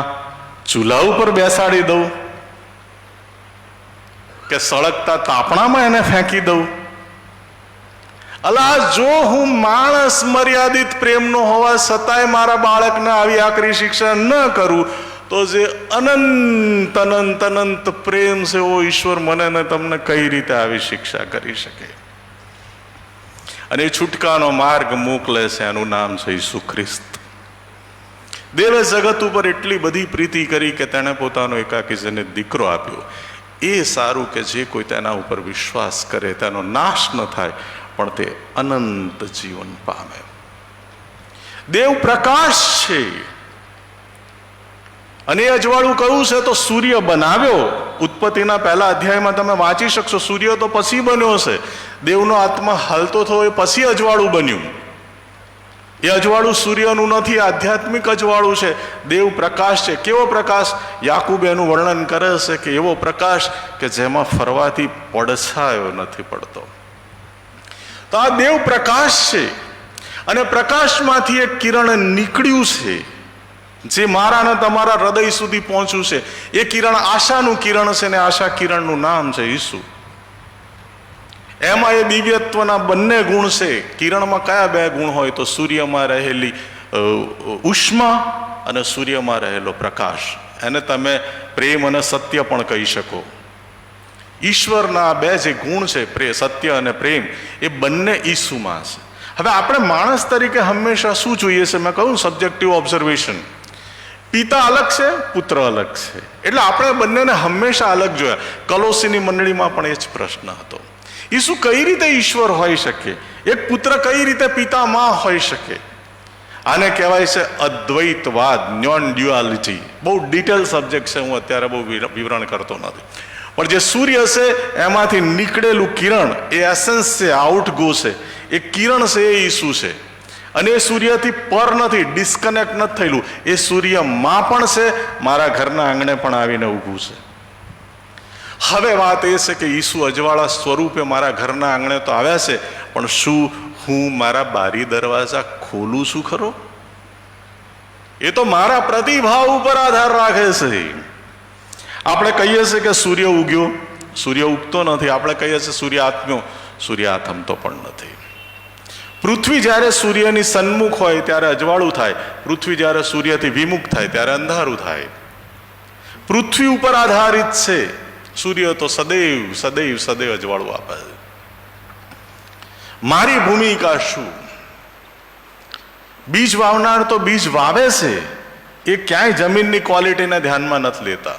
ચૂલા ઉપર બેસાડી દઉં કે સળગતા તાપણામાં એને ફેંકી દઉં? અલા, જો હું માણસ મર્યાદિત પ્રેમનો હોવા છતાંય મારા બાળકને આવી આકરી શિક્ષા ન કરું તો જે અનંત અનંત અનંત પ્રેમ છે ઓ ઈશ્વર મને ને તમને કઈ રીતે આવી શિક્ષા કરી શકે? અને એ છૂટકાનો માર્ગ મોકલે છે, એનું નામ છે ઈસુ ખ્રિસ્ત. દેવે જગત ઉપર એટલી બધી પ્રીતિ કરી કે તેણે પોતાનો એકાકીજને દીકરો આપ્યો. એ સારું કે જે કોઈ તેના ઉપર વિશ્વાસ કરે તેનો નાશ ન થાય પણ તે અનંત જીવન પામે. દેવ પ્રકાશ છે અને એ અજવાળું કયું છે તો સૂર્ય બનાવ્યો. ઉત્પત્તિના પહેલા અધ્યાયમાં તમે વાંચી શકશો. સૂર્ય તો પછી બન્યો છે, દેવનો આત્મા હાલતો થયો એ પછી અજવાળું બન્યું. એ અજવાળું સૂર્યનું નથી, આધ્યાત્મિક અજવાળું છે. દેવ પ્રકાશ છે. કેવો પ્રકાશ? યાકૂબ એનું વર્ણન કરે છે કે એવો પ્રકાશ કે જેમાં ફરવાથી પડછાયો નથી પડતો. તો આ દેવ પ્રકાશ છે અને પ્રકાશમાંથી એક કિરણ નીકળ્યું છે જે મારા ને તમારા હૃદય સુધી પહોંચ્યું છે. એ કિરણ આશાનું કિરણ છે ને આશા કિરણનું નામ છે ઈસુ. એમાં એ દિવ્યત્વના બંને ગુણ છે. કિરણમાં કયા 2 ગુણ હોય તો સૂર્યમાં રહેલી ઉષ્મા અને સૂર્યમાં રહેલો પ્રકાશ. એને તમે પ્રેમ અને સત્ય પણ કહી શકો. ઈશ્વરના 2 જે ગુણ છે, સત્ય અને પ્રેમ, એ બંને ઈસુમાં છે. હવે આપણે માણસ તરીકે હંમેશા શું જોઈએ છે? મેં કહું સબ્જેક્ટિવ ઓબ્ઝર્વેશન. પિતા અલગ છે, પુત્ર અલગ છે, એટલે આપણે બંનેને હંમેશા અલગ જોયા. કલોસીની મંડળીમાં પણ એ જ પ્રશ્ન હતો. ઈસુ કઈ રીતે ઈશ્વર હોઈ શકે? એક પુત્ર કઈ રીતે પિતા માં હોઈ શકે? આને કહેવાય છે અદ્વૈતવાદ, નોન ડ્યુઆલિટી. બહુ ડિટેલ સબ્જેક્ટ છે, હું અત્યારે બહુ વિવરણ કરતો નથી. પણ જે સૂર્ય છે એમાંથી નીકળેલું કિરણ એ એસેન્સ છે, આઉટગો છે. એ કિરણ છે એ ઈસુ છે. અને એ સૂર્યથી પર નથી, ડિસ્કનેક્ટ નથી થયેલું. એ સૂર્યમાં પણ છે, મારા ઘરના આંગણે પણ આવીને ઊભું છે. હવે વાત એ છે કે ઈસુ અજવાળા સ્વરૂપે મારા ઘરના આંગણે તો આવ્યા છે, પણ શું હું મારા બારી દરવાજા ખોલું છું ખરો? એ તો મારા પ્રતિભાવ ઉપર આધાર રાખે છે. આપણે કહીએ છીએ કે સૂર્ય ઉગ્યો, સૂર્ય ઉગતો નથી. આપણે કહીએ છીએ સૂર્ય આથમ્યો, સૂર્ય આથમતો પણ નથી. પૃથ્વી જ્યારે સૂર્યની સન્મુખ હોય ત્યારે અજવાળું થાય, પૃથ્વી જ્યારે સૂર્યથી વિમુખ થાય ત્યારે અંધારું થાય. પૃથ્વી ઉપર આધારિત છે, સૂર્ય તો સદૈવ સદૈવ સદૈવ અજવાળું આપે છે. મારી ભૂમિકા શું? બીજ વાવનાર તો બીજ વાવે છે, એ ક્યાંય જમીનની ક્વોલિટીને ધ્યાનમાં નથી લેતા.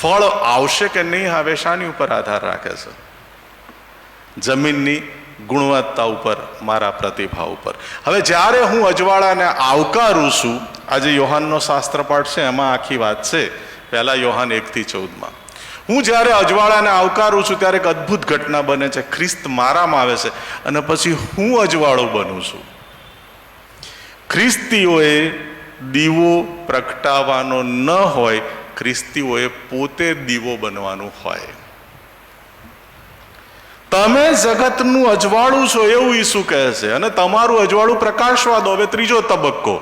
ફળ આવશે કે નહીં આવે શાની ઉપર આધાર રાખે છે? જમીનની ગુણવત્તા ઉપર, મારા પ્રતિભાવ ઉપર. હવે જ્યારે હું અજવાળાને આવકારું છું, આજે યોહાનનો શાસ્ત્ર પાઠ છે એમાં આખી વાત છે, પહેલા યોહાન 1-14. હું જ્યારે અજવાળાને આવકારું છું ત્યારે એક અદ્ભુત ઘટના બને છે. ખ્રિસ્ત મારામાં આવે છે અને પછી હું અજવાળો બનું છું. ખ્રિસ્તીઓએ દીવો પ્રગટાવવાનો ન હોય, ખ્રિસ્તીઓએ પોતે દીવો બનવાનું હોય. તમે જગતનું અજવાળું છો એવું ઈસુ કહે છે, અને તમારું અજવાળું પ્રકાશવા દો. હવે ત્રીજો તબક્કો,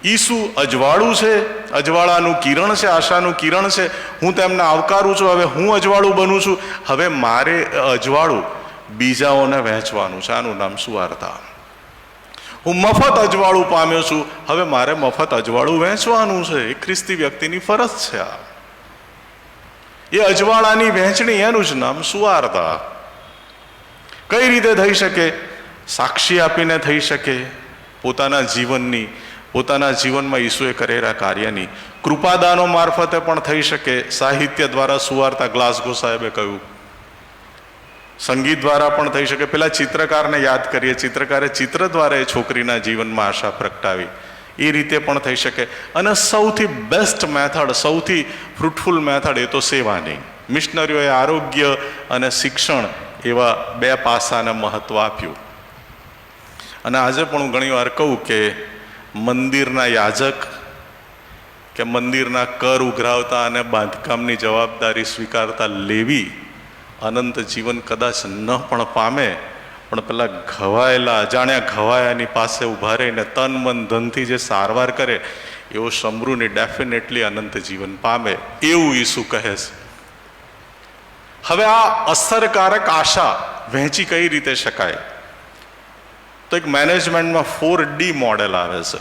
ઈસુ અજવાળું છે, અજવાળાનું કિરણ છે, આશાનું કિરણ છે. હું તેમને આવકારું છું, હવે હું અજવાળું બનું છું. હવે મારે અજવાળું બીજાઓને વહેંચવાનું છે. આનું નામ સુવાર્તા. હું મફત અજવાળું પામ્યો છું, હવે મારે મફત અજવાળું વહેંચવાનું છે. એ ખ્રિસ્તી વ્યક્તિની ફરજ છે. આ એ અજવાળાની વહેંચણી, એનું જ નામ સુવાર્તા. કઈ રીતે થઈ શકે? સાક્ષી આપીને થઈ શકે, પોતાના જીવનની, પોતાના જીવનમાં ઈસુએ કરેલા કાર્યની. કૃપાદાનો મારફતે પણ થઈ શકે, સાહિત્ય દ્વારા સુવાર્તા, ગ્લાસગો સાહેબે કહ્યું. સંગીત દ્વારા પણ થઈ શકે. પેલા ચિત્રકારને યાદ કરીએ, ચિત્રકારે ચિત્ર દ્વારા એ છોકરીના જીવનમાં આશા પ્રગટાવી. એ રીતે પણ થઈ શકે. અને સૌથી બેસ્ટ મેથડ, સૌથી ફ્રૂટફુલ મેથડ એ તો સેવાની. મિશનરીઓએ આરોગ્ય અને શિક્ષણ એવા બે પાસાને મહત્વ આપ્યું. અને આજે પણ હું ઘણી વાર કહું કે મંદિરના યાજક કે મંદિરના કર ઉઘરાવતા અને બાંધકામની જવાબદારી સ્વીકારતા લેવી અનંત જીવન કદાચ ન પણ પામે, પણ પેલા ઘવાયેલા, અજાણ્યા ઘવાયાની પાસે ઊભા રહીને તન મન ધનથી જે સારવાર કરે એવો સમૃદ્ધિ ડેફિનેટલી અનંત જીવન પામે, એવું ઈસુ કહે છે. હવે આ અસરકારક આશા વહેંચી કઈ રીતે શકાય? તો એક મેનેજમેન્ટમાં 4D મોડેલ આવે છે.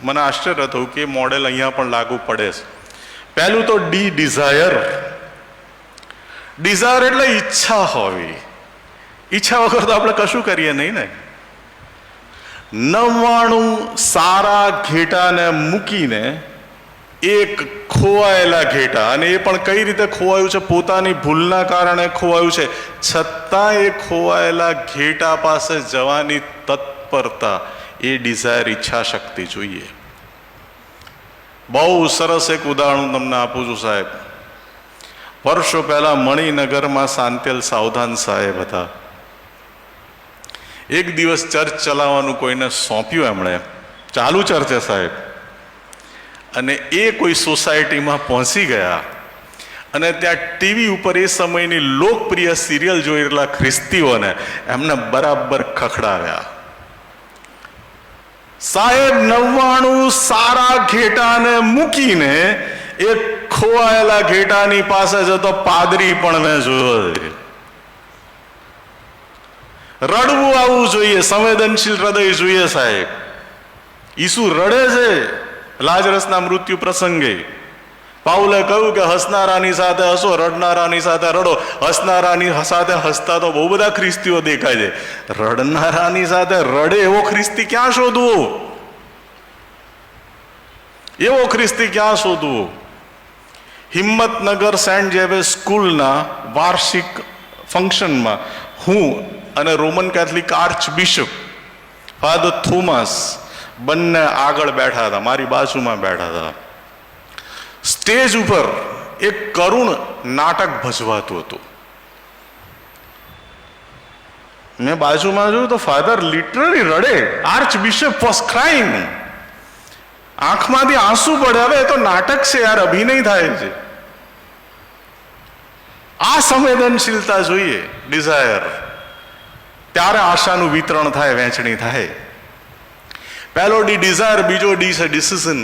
મને આશ્ચર્ય થયું કે એ મોડેલ અહીંયા પણ લાગુ પડે છે. પહેલું તો ડી, ડિઝાયર. ડિઝાયર એટલે ઈચ્છા હોવી. ઈચ્છા વગર તો આપણે કશું કરીએ નહીં ને. 99 સારા ઘેટાને મૂકીને એક ખોવાયેલા ઘેટા, અને એ પણ કઈ રીતે ખોવાયું છે? પોતાની ભૂલના કારણે ખોવાયું છે, છતાં એ ખોવાયેલા ઘેટા પાસે જવાની તત્પરતા, એ ડિઝાયર, ઈચ્છા શક્તિ જોઈએ. બહુ સરસ એક ઉદાહરણ તમને આપું છું સાહેબ. વર્ષો પહેલા મણિનગરમાં સાંતેલ સાવધાન સાહેબ હતા. એક દિવસ ચર્ચ ચલાવવાનું કોઈને સોંપ્યું એમણે, ચાલુ ચર્ચે સાહેબ, અને એ કોઈ સોસાયટીમાં પહોંચી ગયા અને ત્યાં ટીવી ઉપર એ સમયની લોકપ્રિય સિરિયલ જોઈ રહેલા ખ્રિસ્તીઓને એમને બરાબર ખખડાવ્યા. સાહેબ 99 સારા ઘેટાને મૂકીને એક ખોવાયેલા ઘેટાની પાસે જતો પાદરી પણ મેં જોયો છે. રડવું આવવું જોઈએ, સંવેદનશીલ હૃદય જોઈએ સાહેબ. ઈસુ રડે છે લાજરસના મૃત્યુ પ્રસંગે. પાઉલે કહ્યું કે હસનારાની સાથે હસો, રડનારાની સાથે રડો. હસનારાની સાથે હસતા તો બહુ બધા ખ્રિસ્તીઓ દેખાય છે, રડનારાની સાથે રડે એવો ખ્રિસ્તી ક્યાં શોધવો? એવો ખ્રિસ્તી ક્યાં શોધવો? હિંમતનગર સેન્ટ ઝેવિયર સ્કૂલના વાર્ષિક ફંક્શનમાં હું અને Roman Catholic arch bishop father Thomas બંને આગળ બેઠા હતા, મારી બાજુમાં બેઠા હતા. સ્ટેજ ઉપર એક કરુણ નાટક ભજવાતું હતું. મેં બાજુમાં જોયું તો ફાધર લિટરલી રડે. Archbishop was crying. આંખમાંથી આંસુ પડે. હવે એ તો નાટક છે યાર, અભિનય થાય છે. આ સંવેદનશીલતા જોઈએ, ડિઝાયર. ત્યારે આશાનું વિતરણ થાય, વહેંચણી થાય. પહેલો ડી ડિઝાયર, બીજો ડી છે ડિસિઝન.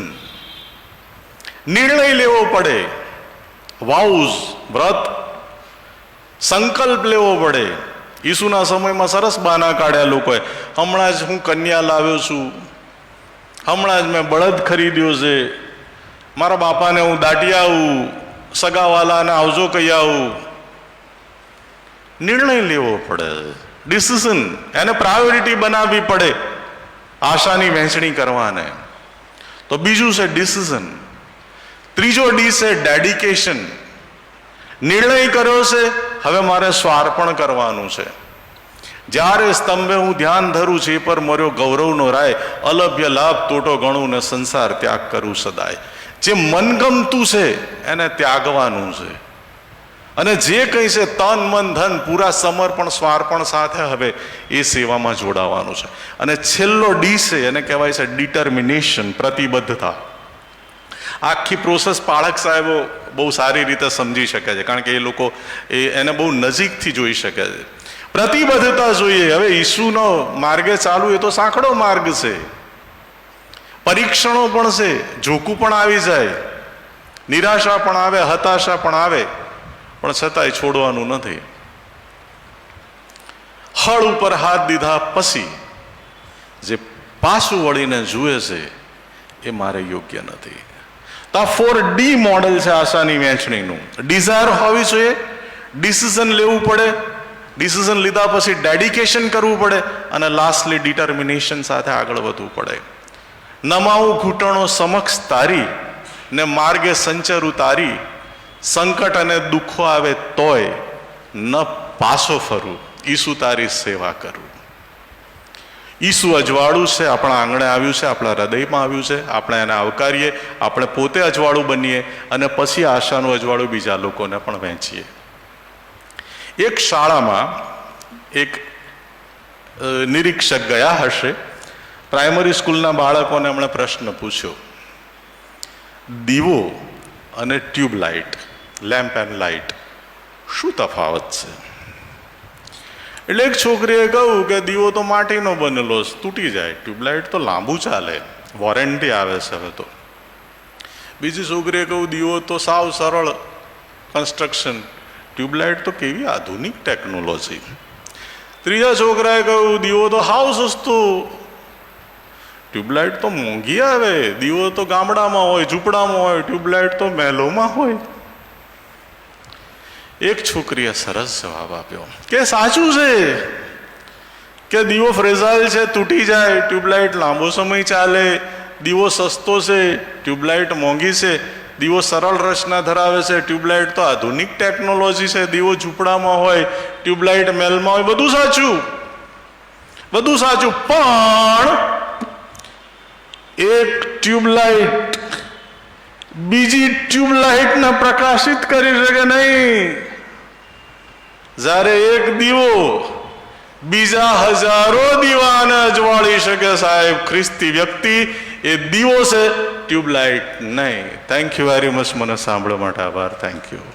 નિર્ણય લેવો પડે. વાઉઝ, વ્રત, સંકલ્પ લેવો પડે. ઈસુના સમયમાં સરસ બાના કાઢ્યા લોકોએ. હમણાં જ હું કન્યા લાવ્યો છું, હમણાં જ મેં બળદ ખરીદ્યો છે, મારા બાપાને હું દાટી આવું, સગાવાલાને આવજો કહી આવું. નિર્ણય લેવો પડે, ડિસિઝન, એને પ્રાયોરિટી બનાવવી પડે આશાની વહેંચણી કરવાને. તો બીજું છે ડિસિઝન. ત્રીજો ડી છે ડેડિકેશન. નિર્ણય કર્યો છે, હવે મારે સ્વાર્પણ કરવાનું છે. જ્યારે સ્તંભે હું ધ્યાન ધરું છું, એ પર મર્યો ગૌરવનો રાય, અલભ્ય લાભ તોટો ગણું ને સંસાર ત્યાગ કરું સદાય. જે મનગમતું છે એને ત્યાગવાનું છે, અને જે કંઈ છે તન મન ધન પૂરા સમર્પણ સ્વાર્પણ સાથે હવે એ સેવામાં જોડાવાનું છે. અને છેલ્લો ડી છે, એને કહેવાય છે ડિટર્મિનેશન, પ્રતિબદ્ધતા. આખી પ્રોસેસ પાળક સાહેબો બહુ સારી રીતે સમજી શકે છે, કારણ કે એ લોકો એને બહુ નજીકથી જોઈ શકે છે. પ્રતિબદ્ધતા જોઈએ. હવે ઈસુનો માર્ગે ચાલુ એ તો સાંકડો માર્ગ છે, પરીક્ષણો પણ છે, જોખું પણ આવી જાય, નિરાશા પણ આવે, હતાશા પણ આવે, પણ છતાંય છોડવાનું નથી. હળ ઉપર હાથ દીધા પછી જે પાછું વળીને જુએ છે એ મારે યોગ્ય નથી. તો આ 4D મોડેલ છે આશાની વહેંચણીનું. ડિઝાયર હોવી જોઈએ, ડિસિઝન લેવું પડે, ડિસિઝન લીધા પછી ડેડિકેશન કરવું પડે, અને લાસ્ટલી ડિટર્મિનેશન સાથે આગળ વધવું પડે. નમાવું ઘૂંટણો સમક્ષ તારી ને માર્ગે સંચર ઉતારી, સંકટ અને દુઃખો આવે તોય ન પાછો ફરું, ઈસુ તારી સેવા કરું. ઈસુ અજવાળું છે, આપણા આંગણે આવ્યું છે, આપણા હૃદયમાં આવ્યું છે. આપણે એને આવકારીએ, આપણે પોતે અજવાળું બનીએ, અને પછી આશાનું અજવાળું બીજા લોકોને પણ વહેંચીએ. એક શાળામાં એક નિરીક્ષક ગયા હશે. પ્રાઇમરી સ્કૂલના બાળકોને એમણે પ્રશ્ન પૂછ્યો, દીવો અને ટ્યુબલાઇટ, લેમ્પ એન્ડ લાઇટ, શું તફાવત છે? એટલે એક છોકરીએ કહ્યું કે દીવો તો માટીનો બનેલો, તૂટી જાય. ટ્યુબલાઇટ તો લાંબુ ચાલે, વોરંટી આવે છે હવે તો. બીજી છોકરીએ કહ્યું દીવો તો સાવ સરળ કન્સ્ટ્રક્શન, ટ્યુબલાઇટ તો કેવી આધુનિક ટેકનોલોજી. ત્રીજા છોકરાએ કહ્યું દીવો તો હાવ સસ્તું, ટ્યુબલાઇટ તો મોંઘી આવે. દીવો તો ગામડામાં હોય, ઝૂંપડામાં હોય, ટ્યુબલાઇટ તો મહેલોમાં હોય. એક છોકરીએ સરસ જવાબ આપ્યો કે સાચું છે કે દીવો ફ્રેજાઇલ છે, તૂટી જાય, ટ્યુબલાઇટ લાંબો સમય ચાલે. દીવો સસ્તો છે, ટ્યુબલાઇટ મોંઘી છે. દીવો સરળ રચના ધરાવે છે, ટ્યુબલાઇટ તો આધુનિક ટેકનોલોજી છે. દીવો ઝૂંપડામાં હોય, ટ્યુબલાઇટ મહેલમાં હોય. બધું સાચું, બધું સાચું, પણ એક ટ્યુબલાઇટ બીજી ટ્યુબલાઇટને પ્રકાશિત કરી શકે નહીં. જ્યારે એક દીવો બીજા હજારો દીવાને અજવાળી શકે સાહેબ, ખ્રિસ્તી વ્યક્તિ એ દીવો છે, ટ્યુબલાઇટ નહીં. Thank you very much. મને સાંભળવા માટે આભાર. Thank you.